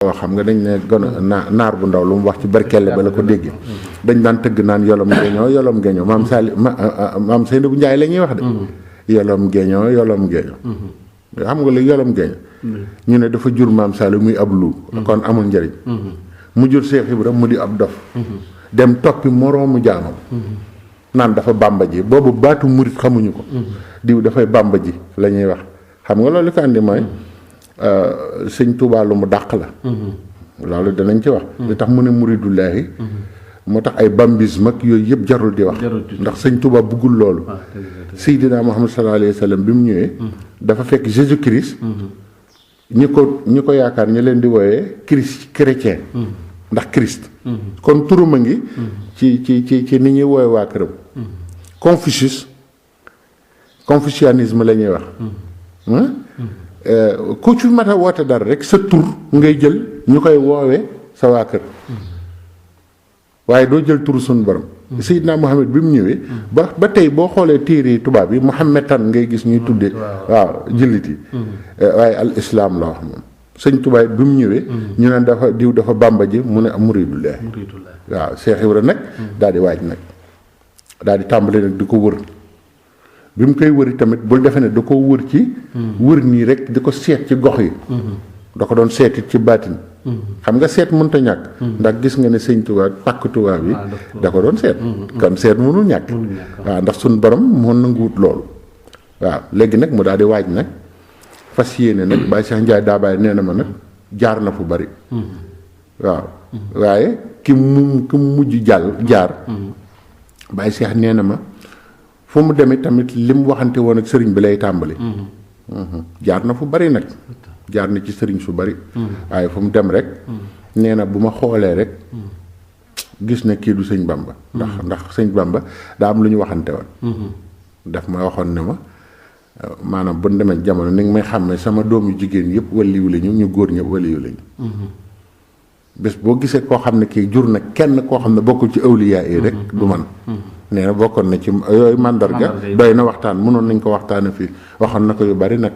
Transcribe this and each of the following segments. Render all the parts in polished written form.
wax xam nga dañ ne gone naar bu ndaw lu mu wax ci barkelle ba la ko dégg dañ daan tëgg naan yolom géeñoo maam Sali maam Seydou bu Njaay la ñuy wax de yolom géeñoo xam nga li yolom géeño ñu ne dafa jur maam Sali muy ab lu kon amul njëriñ mu jur Cheikh Ibra mu di ab dof dem toppi moroomu jaamam naan dafa bàmba ji boobu baatu murit xamuñu ko diw dafay bàmba ji la ñuy wax xam nga loolu li ko andi mooy sëñ Tuubaa lu mu dàq la loolu danañ ci wax li tax mu ne muridullaahi moo tax ay bambisme ak yooyu yëpp jarul di wax ndax sëñ Tuubaa buggul loolu Seydina Muhammad sallallahu alayhi wa sallam bi mu ñëwee dafa fekk Jésus Christ ñi ko yaakaar ñi leen di wooyee Christ chrétien ndax Christ kon turuma ngi ci ni ñuy wooye waa këram confucianisme la ñuy wax ku ci mat a woote dara rek sa tur ngay jël ñu koy woowee sa waa kër waaye doo jël turu suñu borom Seydina Muhammad bi mu ñëwee ba tey boo xoolee téere tubaab yi Muhammadan ngay gis ñuy tuddee waaw jullit yi waaye al islam la wax moom sëñ Tuubaa bi mu ñëwee ñu ne dafa bàmba ji mu ne muridullah waaw Cheikh Ibra nag daal di waaj nag daal di tàmbali nag di ko wër bi mu koy wëri tamit bul defe ne da ko wër ci wër nii rek di ko seet ci gox yi da ko doon seetit ci baatin xam nga seet mënta ñàkk ndax gis nga ne sëñ Tuubaa pàkk Tuubaa bi da ko doon seet kon seet mënul ñàkk waaw ndax suñ borom moo nanguwut loolu waaw léegi nag mu daal di waaj nag fas yéene nag Baye Cheikh Ndiaye Dabaye nee na ma nag jaar na fu bari waaw waaye ki mu mujj jaar Baye Cheikh nee na ma fu mu demee tamit li mu waxante woon ak sëriñ bi lay tàmbali jaar na fu bari nag jaar na ci sëriñ su bari waaye fu mu dem rek nee na bu ma xoolee rek gis na kii du sëñ Bamba ndax sëñ Bamba daa am lu ñu waxante woon daf ma waxoon ne ma maanaam bu ñu demee jamono ni nga may xàmmee sama doom yu jigéen yëpp waliyu lañu ñu góor ñëpp waliyu lañu bés boo gisee koo xam ne kii jur na kenn koo xam ne bokkul ci awliyaa yi rek du man nee na bokkoon na ci yooyu màndarga doy na waxtaan mënoon nañ ko waxtaane fii waxoon na ko yu bari nag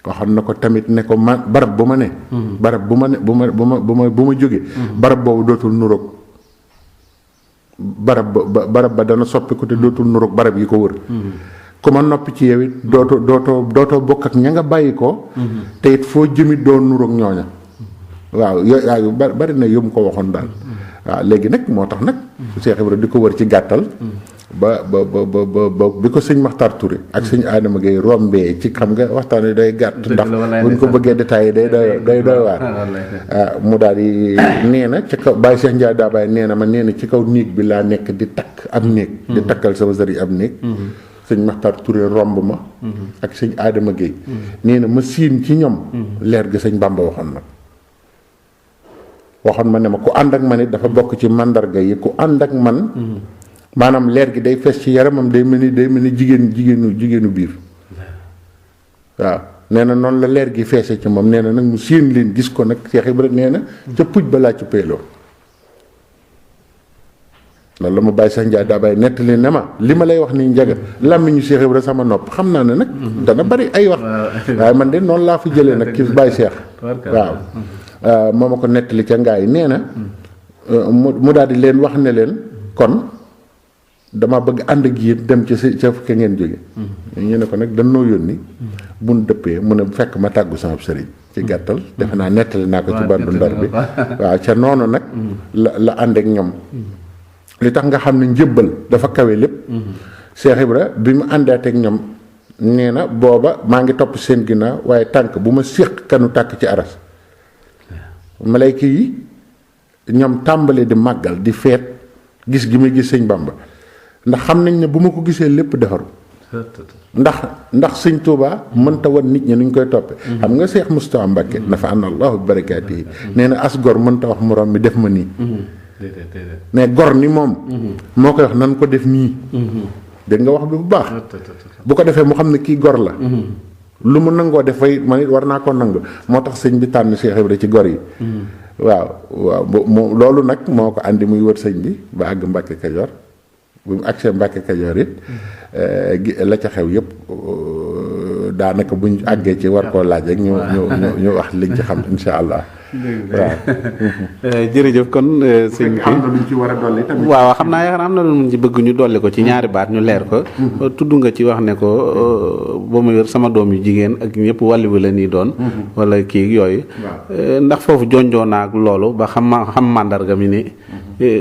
waxoon na ko tamit ne ko ma barab bu ma ne barab bu ma jógee barab boobu dootul nuroog barab ba dana soppiku te dootul nuroog barab yi ko wër ku ma noppi ci yow it dootoo bokk ak ña nga bàyyi ko te it foo jëmit doo nuroog ñooña waaw yooyu bari na yu mu ko waxoon daal waaw léegi nag moo tax nag Cheikh Ibra di ko wër ci gàttal ba bi ko sëñ Maxtar Touré ak sëñ Adama Gueye rombee ci xam nga waxtaan wi day gàtt ndax buñ ko bëggee détaillé day doy waar mu daal di nee na ci kaw Baye Cheikh Ndiaye Dabaye nee na ma nee na ci kaw néeg bi laa nekk di takk ab néeg di takkal sama sëriñ ab néeg sëñ Maxtar Touré romb ma ak sëñ Adama Gueye nee na ma siin ci ñoom leer gi sëñ Bamba waxoon ma ne ma ku ànd ak man it dafa bokk ci mandarga yi ku ànd ak man maanaam leer gi day fees ci yaramam day mel ni jigéenu biir waaw nee na noonu la leer gi feese ci moom nee na nag mu séen leen gis ko nag Cheikh Ibra nee na ca puj ba laa ci peeloo loolu la ma Baye Cheikh Ndiaye Dabaye nettali ne ma li ma lay wax ni njaga làmmiñu Cheikh Ibra sama nopp xam naa ne nag dana bari ay wax waaye man de noonu laa fi jëlee nag ci Baye Cheikh waaw moo ma ko nettali ca ngaay nee na mu daal di leen wax ne leen kon dama bëgg ànd ak yéen dem ci ca fukki ngeen jóge ñu ne ko nag dañoo yónni buñ dëppee mu ne fekk ma tàggu sama sëriñ ci gàttal defe naa nettali naa ko ci bandu Ndar bi waaw ca noonu nag la ànd ak ñoom li tax nga xam ne njëbbal dafa kawe lépp Cheikh Ibra bi mu àndaat ak ñoom nee na booba maa ngi topp seen ginnaaw waaye tànk bu ma séq kanu tàkk ci aras malayka yi ñoom tàmbali di màggal di feet gis gi muy gis sëñ Bamba ndax xam nañ ne bu ma ko gisee lépp defaru ndax sëñ Tuubaa mënta wan nit ñi nuñ koy toppe xam nga Cheikh Moustapha Mbacké nafa an allahu bi barakaatihi nee na as gor mënta wax moroom mi def ma nii mais gor ni moom moo koy wax nan ko def nii dégg nga wax bi bu baax bu ko defee mu xam ne kii gor la lu mu nangoo def fay man it war naa ko nangu moo tax sëñ bi tànn Cheikh Ibra ci gor yi waaw moom loolu nag moo ko andi muy wër sëñ bi ba àgg Mbàkke Kajoor bu mu agsee Mbàkke Kajoor it la ca xew yëpp daanaka buñ àggee ci war koo laaj rek ñu wax liñ ci xam insha allah jërëjëf kon sëñ bi am na luñ ci war a dolli tamit. waaw xam naa yaakaar am na lu ci bëgg ñu dolli ko ci ñaari baat ñu leer ko. tudd nga ci wax ne ko ba ma yor sama doom yu jigéen ak ñëpp wàllu bi la nii doon. wala kii yooyu. ndax foofu jonjoo naa ak loolu ba xam màndarga mi ni.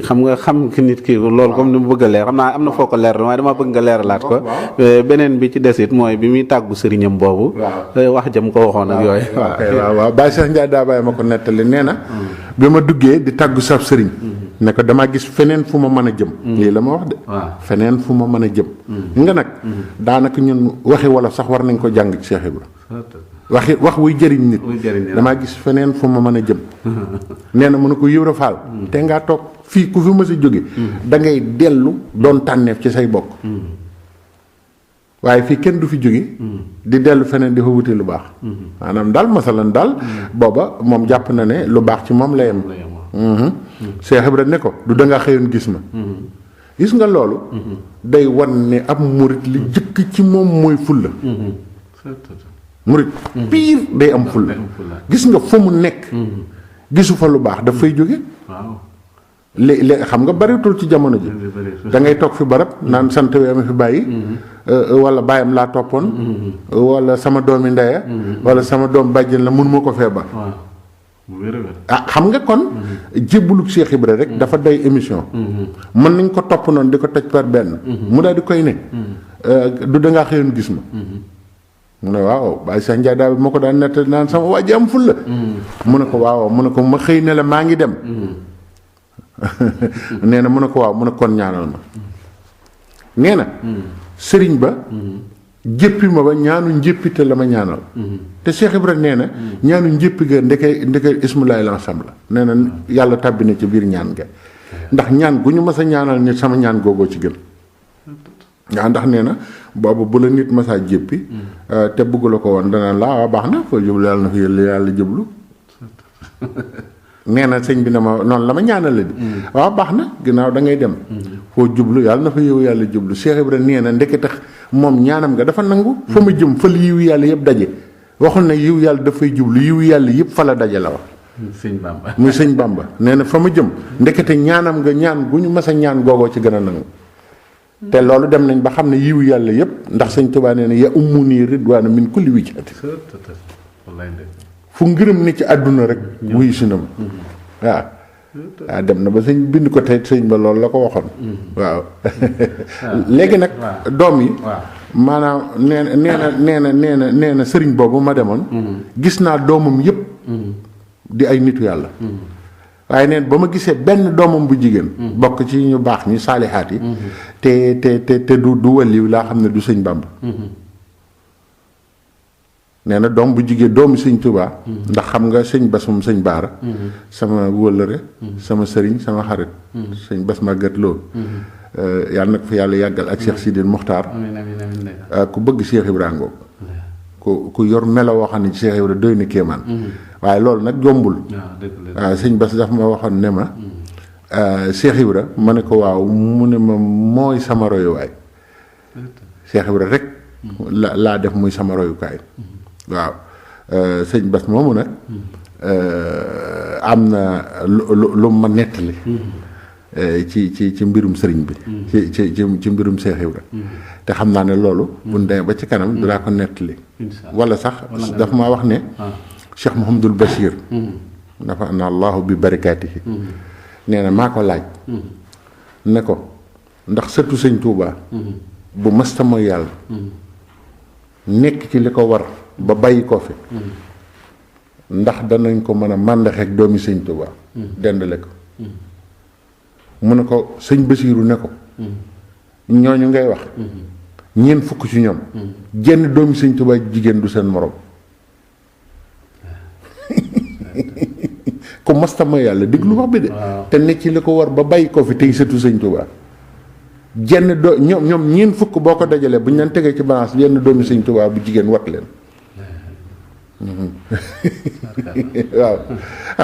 xam nga xam ki nit ki loolu comme ni mu bëgg a leer xam naa am na foo ko leer waaye dama bëgg nga leeralaat ko. beneen bi ci desit mooy bi muy tàggu sëriñam boobu. wax jëm ko waxoon ak yooyu. waaw Baye Cheikh Ndiaye daa bàyyi ma ko nettali nee na. bi ma duggee di tàggu sab sëriñ. ne ko damaa gis feneen fu ma mën a jëm. lii la ma wax de. feneen fu ma mën a jëm. nga nag daanaka ñun waxi wolof sax war nañ ko jàng ci Cheikh Ibra. wax wuy jëriñ nit. damaa gis feneen fu ma mën a jëm. nee na mu ne ko Ibra Faal. te ngaa toog fii ku fi mës a jóge da ngay dellu doon tànneef ci say bokk. waaye fii kenn du fi jóge di dellu feneen di fa wuti lu baax. maanaam daal masalan daal booba moom jàpp na ne lu baax ci moom la yem. Cheikh Ibra ne ko du dangaa xëyoon gis ma. gis nga loolu. day wan ne ab murit li jëkk ci moom mooy fulla. murit piir day am fulla. gis nga fu mu nekk. gisu fa lu baax daf fay jóge. léegi xam nga baritul ci jamono ji. da ngay toog fi barab naan sant wee ma fi bàyyi. wala bàyyam laa toppoon. wala sama doomi ndeya. wala sama doom bàjjen la mënuma ko fee ba. xam nga kon. jébbulug Cheikh Ibra rek dafa doy émission. mën nañ ko topp noonu di ko toj par benn. mu daal di koy ne. du dangaa xëyoon gis ma. mu ne waaw Baye Cheikh Ndiaye daal ma ko daan nett naan sama waa ji am ful la. mu ne ko waaw mu ne ko ma xëy ne la maa ngi dem. nee na mu ne ko waaw mu ne kon ñaanal ma. nee na. sëriñ ba. jéppi ma ba ñaanu njéppite la ma ñaanal. te Cheikh Ibra nee na. ñaanu njéppi ga ndeke ismulaay l'ensemble la nee na yàlla tàbbi na ci biir ñaan ga. ndax ñaan gu ñu mas a ñaanal nit sama ñaan googoo ci gën. waaw ndax nee na boobu bu la nit masaa jéppi. te bëgg la ko woon danaan laa waaw baax na foo jublu yàlla na fi yàlla jublu. nee na sëñ bi ne ma noonu la ma ñaanal la di. waaw baax na ginnaaw da ngay dem. foo jublu yàlla na fa yow yàlla jublu Cheikh Ibra nee na ndeke tax moom ñaanam nga dafa nangu. fa ma jëm fa la yiw yàlla yëpp daje. waxul na yiw yàlla dafay jublu yiw yàlla yëpp fa la daje la wax. sëñ Bamba muy sëñ Bamba nee na fa ma jëm ndekete ñaanam nga ñaan gu ñu mas a ñaan googoo ci gën a nangu. te loolu dem nañ ba xam ne yiw yàlla yëpp ndax sëñ Tuubaa nee na ya ummuni ridwaana min kulli wijhati fu ngërëm ne ci àdduna rek wuyu si na ma waaw dem na ba sëñ bind ko tey sëñ ba loolu la ko waxoon waaw léegi nag doom yi maanaam nee na sëriñ boobu ma demoon gis naa doomam yëpp di ay nitu yàlla waaye neen ba ma gisee benn doomam bu jigéen bokk ci ñu baax ñi saalixaat yi te du waliw laa xam ne du sëñ Bàmba nee na doom bu jigéen doomu sëñ Tuubaa ndax xam nga sëñ Basum sëñ Baara sama wëllëre sama sëriñ sama xarit sëñ Bas Màggat Lo yàlla na ko fi yàlla yàggal ak Cheikh Sidil Muxtaar ku bëgg Cheikh Ibrahima ku yor melo woo xam ne ci Cheikh Ibrahima doy na kéemaan waaye loolu nag jombul waaw sëñ Bas daf ma waxoon ne ma Cheikh Ibrahima ma ne ko waaw mu ne ma mooy sama royuwaay Cheikh Ibrahima rek laa def muy sama royukaay waaw sëñ Bas moomu nag am na lu ma nettali ci mbirum sëriñ bi ci mbirum Cheikh Ibra te xam naa ne loolu buñ demee ba ci kanam dinaa ko nettali wala sax dafa maa wax ne Cheikh Mouhamadul Bachir dafa na allahu bi barakaatihi nee na maa ko laaj ne ko ndax sëtu sëñ Tuubaa bu masta mooy yàlla nekk ci li ko war ba bàyyi ko fi ndax danañ ko mën a màndaxeek doomi sëñ Tuubaa dendale ko mu ne ko sëñ Basiiru ne ko ñooñu ngay wax ñeent fukk ci ñoom jenn doomi sëñ Tuubaa jigéen du seen morom ko masta mooy yàlla déglu wax bi de te nekk ci li ko war ba bàyyi ko fi tey sëtu sëñ Tuubaa jenn ñoom ñeent fukk boo ko dajalee bu ñu leen tegee ci balance yenn doomi sëñ Tuubaa bu jigéen wat leen waaw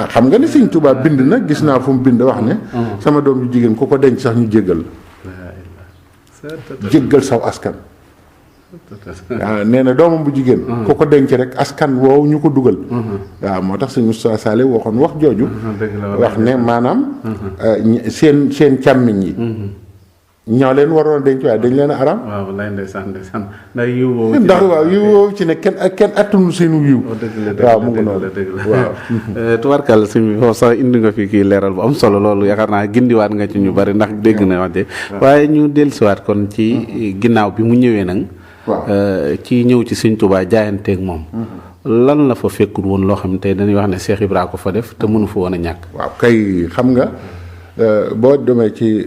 xam nga ne sëñ Tuubaa bind na gis naa fu mu bind wax ne sama doom yu jigéen ku ko denc sax ñu jéggal la jéggal saw askan waaw nee na doomam bu jigéen. ku ko denc rek askan woowu ñu ko dugal. waaw moo tax sëñ Moustapha Sall waxoon wax jooju. wax ne maanaam. seen càmmiñ yi. ñoo leen waroon a denc waaye dañ leen a aram. waaw lay ndeysaan ndax yiw woowu. ndax waaw yiw woowu ci ne kenn attanu seenu yiw. waaw mu ngi noonu waaw. tubarkal suñu foofu sax indi nga fi kii leeral bu am solo loolu yaakaar naa gindiwaat nga ci ñu bari ndax dégg na wax de waaye ñu dellusiwaat kon ci ginnaaw bi mu ñëwee nag. ci ñëw ci Sëñ Tuubaa jaayanteeg moom. lan la fa fekkul woon loo xam tey dañuy wax ne Cheikh Ibra ko fa def te mënu fa woon a ñàkk. waaw kay xam nga boo demee ci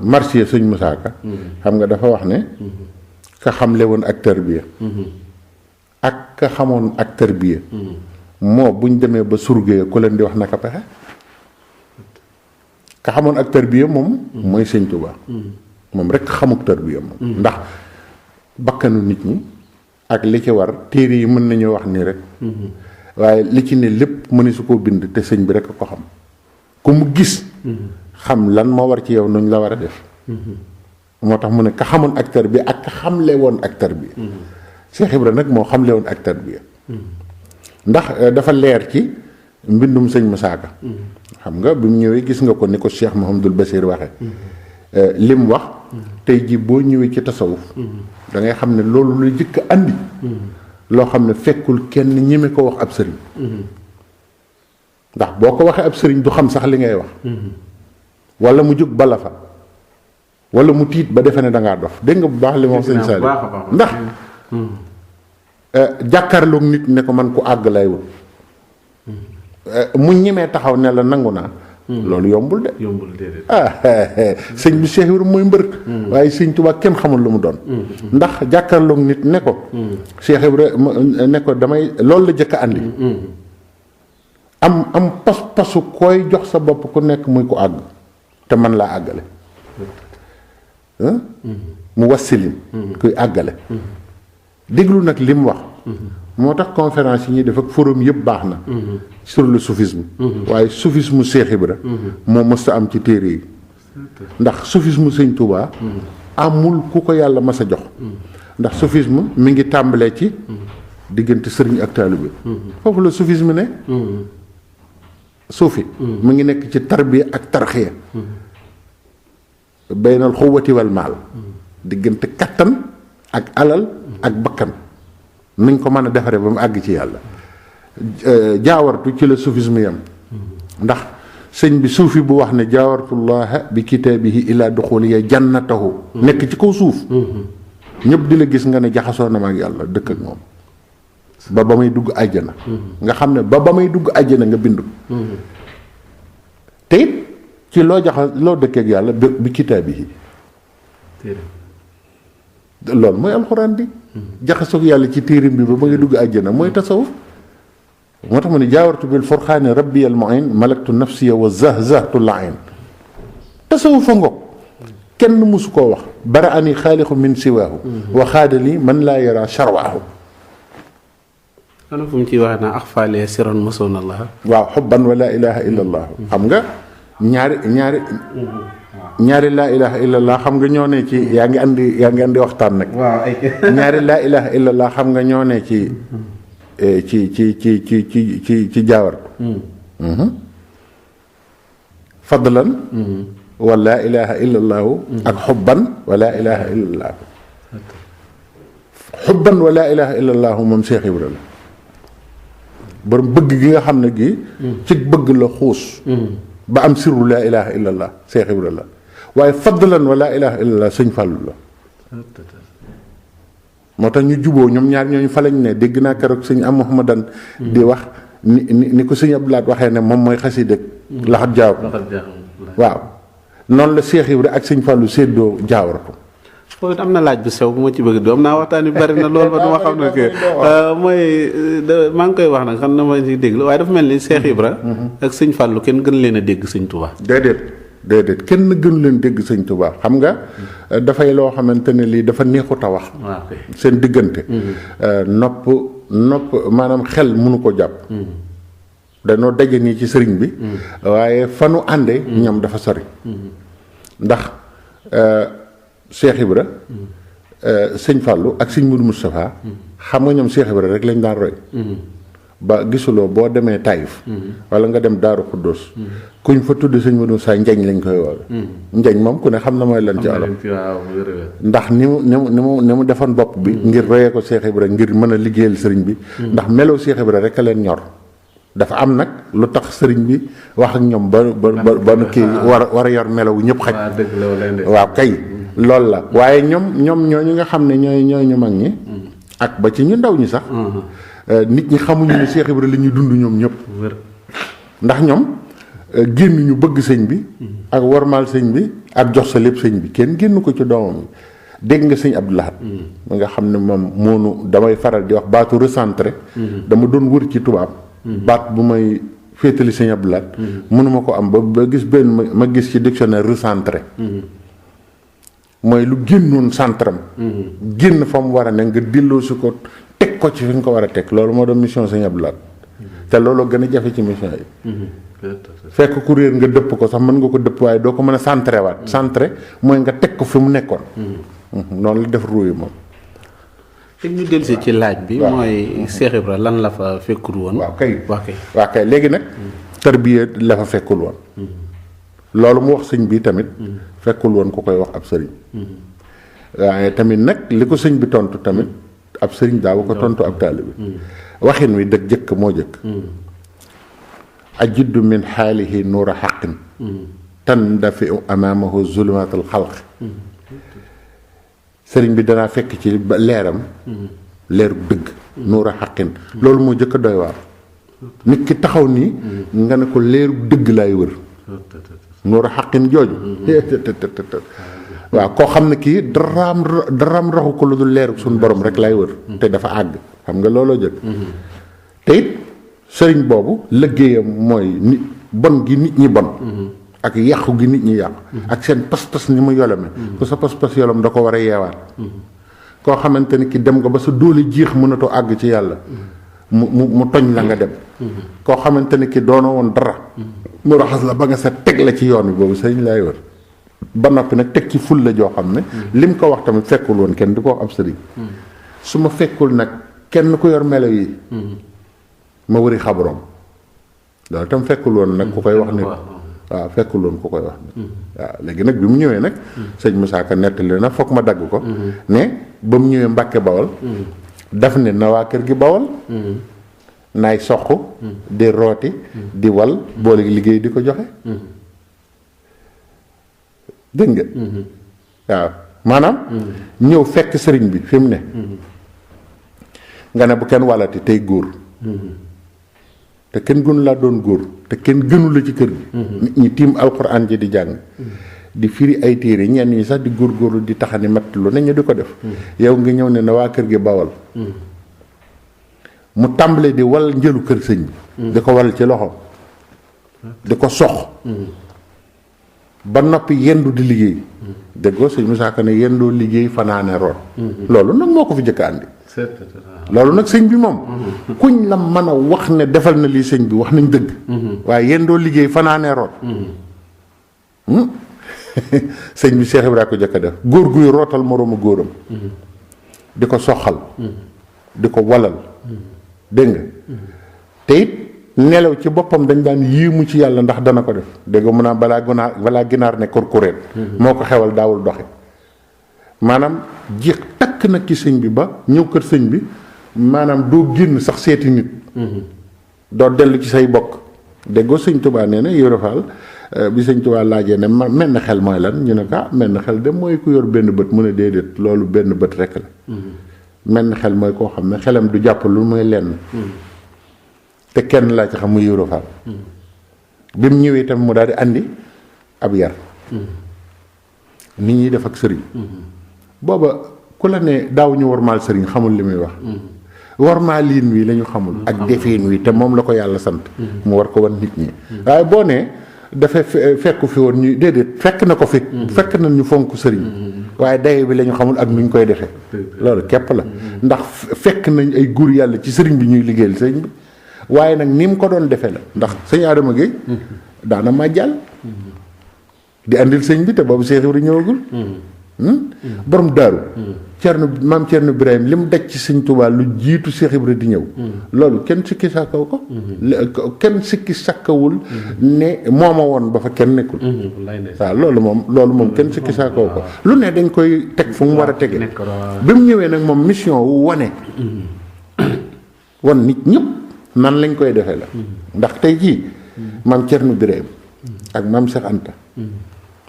marché Sëñ Musaa Ka xam nga dafa wax ne. ka xamle woon ak tarbiya ak ka xamoon ak tarbiya moo buñ demee ba surgee ku leen di wax naka pexe. ka xamoon ak tarbiya moom. mooy Sëñ Tuubaa. moom rek xamuk tarbiya moom. ndax bakkanu nit ñi ak li ci war téere yi mën nañoo wax nii rek. waaye li ci ne lépp mëne su koo bind te sëñ bi rek a ko xam ku mu gis. xam lan moo war ci yow nuñ la war a def. moo tax mu ne ka xamoon ak tarbiya ak ka xamle woon ak tarbiya. Cheikh Ibra nag moo xamle woon ak tarbiya. ndax dafa leer ci mbindum sëñ Musaa Ka. xam nga bi mu ñëwee gis nga ko ni ko Cheikh Mouhamadul Bachir waxe lim wax. tey jii boo ñëwee ci tasawuf. da ngay xam ne loolu la jëkk andi. loo xam ne fekkul kenn ñeme ko wax ab sëriñ. ndax boo ko waxee ab sëriñ du xam sax li ngay wax. wala mu jóg bala fa. wala mu tiit ba defe ne da ngaa dof dégg nga bu baax li ma wax sëñ Saliou ndax. jàkkaarloog nit ne ko man ku àgg lay wut. mu ñemee taxaw ne la nangu naa. loolu yombul de. yombul déedéet. sëñ bi Cheikh Ibrahima mooy mbër. waaye sëñ Tuubaa kenn xamul lu mu doon. ndax jàkkaarloog nit ne ko. Cheikh Ibrahima ne ko damay loolu la jëkk a andi. am pas-pasu koy jox sa bopp ku nekk muy ko àgg te man laa àggale. mu wasilin kuy àggale. déglu nag li mu wax. moo tax conférence yi ñuy def ak forum yëpp baax na. sur le soufisme. waaye soufisme Cheikh Ibra moo mës a am ci téere yi. ndax soufisme Sëñ Tuubaa amul ku ko yàlla mas a jox. ndax soufisme mi ngi tàmbalee ci diggante sëriñ ak taalibe foofu la soufisme ne. suufi mi ngi nekk ci tarbiya ak tarxiya. baynal xuwwati wal maal. diggante kattan ak alal ak bakkan. nañ ko mën a defaree ba mu àgg ci yàlla. jaawartu ci la soufisme yam ndax sëñ bi suufi bu wax ne jaawartullaha bi kitaabihi ila duxuliya jannatahu nekk ci kaw suuf. ñëpp di la gis nga ne jaxasoo na ma ak yàlla dëkk ak moom. ba may dugg àjjana. nga xam ne ba may dugg àjjana nga bindu. te it ci loo dëkkee ak yàlla bi kitaabihi. loolu mooy alxuraan bi. jaxasoog yàlla ci téerim bi ba ngay dugg àjjana mooy tasawuf. moo tax mu ne jaawartu bil furxaani rabbi al muin malaktu nafsiya wa zahzahtu lain tasawuf fa ngoog kenn musu koo wax bara ani xaalixu min siwaahu wa xaadali man laa yara charwaahu. ana fu mu ciy wax naa axfaale siron mosoon allah. waaw xubban wa laa ilaha illa allah. xam nga ñaari laa ilaha illa allah xam nga ñoo ne ci yaa ngi andi waxtaan nag. waaw ay ñaari laa ilaha illa allah xam nga ñoo ne ci ci jaawar. fadlan wa laa ilaha illa allahu ak xubban wa laa ilaha illa allahu. xubban wa laa ilaha illa allahu moom Cheikh Ibra la borom bëgg gi nga xam ne gi ci bëgg la xuus ba am sirru laa ilaha illa allah Cheikh Ibra la waaye fadlan wa laa ilaha illa allah sëñ Fàllu la. moo tax ñu juboo ñoom ñaar ñooñu fa lañ ne dégg naa keroog sëñ am Muhammadan di wax ni ko sëñ Abdou Lahad waxee ne moom mooy xasida laxat jaaw waaw noonu la Cheikh Ibra ak sëñ Fallou séddoo jaawaratu. foofu it am na laaj bu sew bu ma ci bëgg am naa waxtaan yu bari na loolu ba duma xam ne que mooy maa ngi koy wax nag xam na ma ci dégg waaye dafa mel ni Cheikh Ibra ak sëñ Fallou kenn gën leen a dégg sëñ Touba. déedéet kenn gënu leen dégg sëñ Touba xam nga dafay loo xamante ne lii dafa neexut a wax. seen diggante. nopp maanaam xel mënu ko jàpp. dañoo daje nii ci sëriñ bi. waaye fanu ànde ñoom dafa sori. ndax Cheikh Ibra sëñ Fallou ak sëñ Moudou Moustapha xam nga ñoom Cheikh Ibra rek lañ daan roy ba gisuloo boo demee Taïf wala nga dem Daaru Xuddoos kuñ fa tudd sëñ Moudou Moustapha njañ lañ koy woowe njañ moom ku ne xam na mooy lan ci olof ndax ni mu defoon bopp bi ngir royee ko Cheikh Ibra ngir mën a liggéeyal sëriñ bi ndax meloo Cheikh Ibra rek a leen ñor dafa am nag lu tax sëriñ bi wax ak ñoom ba nu kii war a yor melawu ñëpp xaj waaw kay loolu la waaye ñoom ñooñu nga xam ne ñooy ñu mag ñi ak ba ci ñu ndaw ñi sax nit ñi xamuñu ne Cheikh Ibra la ñuy dund ñoom ñëpp ndax ñoom génn ñu bëgg sëñ bi ak wormaal sëñ bi ak jox sa lépp sëñ bi kenn génn ko ci doomam dégg nga sëñ Abdou Lahad mi nga xam ne moom moonu damay faral di wax baatu recentré dama doon wër ci tubaab baat bu may féetali sëñ Abdou Lahad mënuma ko am ba gis benn ma gis ci dictionnaire recentré mooy lu génnoon centram génn fa mu war a ne nga delloo si ko teg ko ci fi nga ko war a teg loolu moo doon mission sëñ Abdou Lahad te looloo gën a jafe ci mission yi fekk ku réer nga dëpp ko sax mën nga ko dëpp waaye doo ko mën a centré waat centré mooy nga teg ko fi mu nekkoon noonu la def ruuyi moom te ñu dellusi ci laaj bi mooy Cheikh Ibra lan la fa fekkul woon waaw kay léegi nag tarbiya la fa fekkul woon loolu mu wax sëñ bi tamit fekkul woon ku koy wax ab sëriñ waaye tamit nag li ko sëñ bi tontu tamit ab sëriñ daaw ko tontu ab taalibe waxin wi dëgg jëkk moo jëkk ajiddu min xaalihi nuura xaqin tandafi amaamahu zulumatul xalq sëriñ bi danaa fekk ci leeram leeru dëgg nuura xaqin loolu moo jëkk doy waar nit ki taxaw nii nga ne ko leeru dëgg laay wër nuura xaqin jooju waaw koo xam ne kii daraam raxu ko lu dul leeru suñu borom rek lay wër te dafa àgg xam nga looloo jëkk te it sëriñ boobu liggéeyam mooy nit bon gi nit ñi bon ak yàqu gi nit ñi yàqu ak seen pas-pas ni mu yolome ku sa pas-pas yolom da ko war a yeewaat koo xamante ni ki dem nga ba sa doole jiix mënatoo àgg ci yàlla mu toñ la nga dem koo xamante ni ki doona woon dara mu raxas la ba nga sa teg la ci yoon bi boobu sëriñ lay wër ba noppi nag teg ci ful la joo xam ne lim ko wax tamit fekkul woon kenn di ko wax ab sëriñ su ma fekkul nag kenn ku yor melo yi ma wëri xabroom loolu tam fekkul woon nag ku koy wax nit waaw fekkul woon ku koy wax nit waaw léegi nag bi mu ñëwee nag sëñ Moussa Ka nettali na foog ma dagg ko ne ba mu ñëwee Mbàkke Bawol daf ne na waa kër gi Bawol naay soq di rooti di wal boole liggéey di ko joxe dégg nga waaw maanaam ñëw fekk sëriñ bi fi mu ne nga ne bu kenn walati tey góor te kenn gënu laa doon góor te kenn gënu la ci kër gi nit ñi tiim alxuraan ji di jàng di firi ay téere ñenn ñi sax di góorgóorlu di taxani matt lu ne ñu di ko def yow nga ñëw ne na waa kër gi Bawol mu tàmbalee di wal njëlu kër sëñ bi di ko wal ci loxo di ko sox ba noppi yendu di liggéey déggoo sëñ Moussa Ka ne yendoo liggéey fanaane root loolu nag moo ko fi jëkk andi loolu nag sëñ bi moom kuñ la mën a wax ne defal na lii sëñ bi wax nañ dëgg waaye yendoo liggéey fanaane root sëñ bi Cheikh Ibrahima ko jëkk a def góor guy rootal moroomu góoram di ko soxal di ko walal dégg nga te it nelaw ci boppam dañ daan yéemu ci yàlla ndax dana ko def dégg nga mu naan balaa ginaar ne kurkureet moo ko xewal daawul doxe maanaam jeex takk nag ci sëñ bi ba ñëw kër sëñ bi maanaam doo génn sax seeti nit doo dellu ci say bokk déggoo sëñ Tuubaa nee na Ibra Faal bi sëñ Tuubaa laajee ne menn xel mooy lan ñu ne ko menn xel de mooy ku yor benn bët mu ne déedéet loolu benn bët rekk la menn xel mooy koo xam ne xelam du jàpp lu mooy lenn te kenn laa ci xam muy Ibra Faal bi mu ñëwee tam mu daal di andi ab yar nit ñi def ak sëriñ booba ku la ne daaw ñu warmaal sëriñ xamul li muy wax warmaaliin wi la ñu xamul ak defiin wi te moom la ko yàlla sant mu war ko wan nit ñi waaye boo nee dafa fekku fi woon ñu déedéet fekk na ko fi fekk na ñu fonk sëriñ waaye daye bi la ñu xamul ak nuñ koy defee loolu képp la ndax fekk nañ ay góor yàlla ci sëriñ bi ñuy liggéeyal sëriñ bi waaye nag ni mu ko doon defee la ndax sëñ Adama Gueye daana màjjal di andil sëñ bi te boobu Cheikh Ibrahima ñëwagul borom daaru maam Cerno Birahim li mu daj ci sëñ Tuubaa lu jiitu Cheikh Ibra di ñëw loolu kenn sikki sàkkaw ko kenn sikki sàkkawul ne mooma woon ba fa kenn nekkul waaw loolu moom kenn sikki sàkkaw ko lu ne dañ koy teg fu mu war a tege bi mu ñëwee nag moom mission wu wane wan nit ñëpp nan lañ koy defee la ndax tey jii maam Cerno Birahim ak maam Cheikh Anta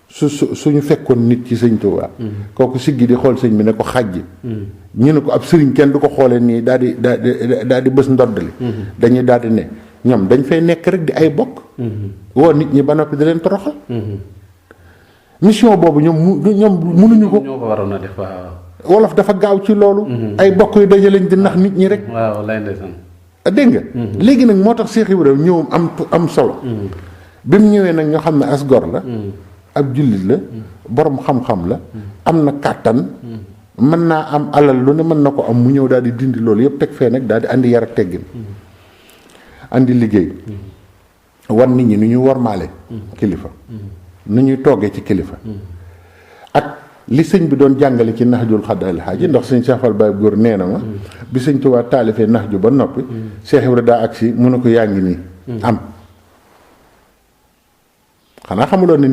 suñu fekkoon nit ci sëñ Tuubaa kooku siggi di xool sëñ bi ne ko xàjj ñu ne ko ab sëriñ kenn du ko xoolee nii daal di bës ndoddali dañuy daal di ne ñoom dañ fay nekk rek di ay bokk woo nit ñi ba noppi di leen toroxal mission boobu ñoom mënuñu ko ñoo ko waroon a def waaw wolof dafa gaaw ci loolu ay bokk yu daje lañ di nax nit ñi rek waaw lay ndeysaan dégg nga léegi nag moo tax Cheikh Ibrahima ñëwum am solo bi mu ñëwee nag ñoo xam ne as gor la ab jullit la borom xam-xam la am na kàttan mën naa am alal lu ne mën na ko am mu ñëw daal di dindi loolu yëpp teg fee nag daal di andi yar ak teggin andi liggéey wan nit ñi nu ñuy wormaale kilifa nu ñuy toogee ci kilifa ak li sëñ bi doon jàngale ci Nahjul Xadaa'il Haaji ndax sëñ Cheikh Fall Baye Góor nee na ma bi sëñ Tuubaa taalifee Nahju ba noppi Cheikh Ibra daa agsi mu ne ko yaa ngi nii am xanaa xamuloon ne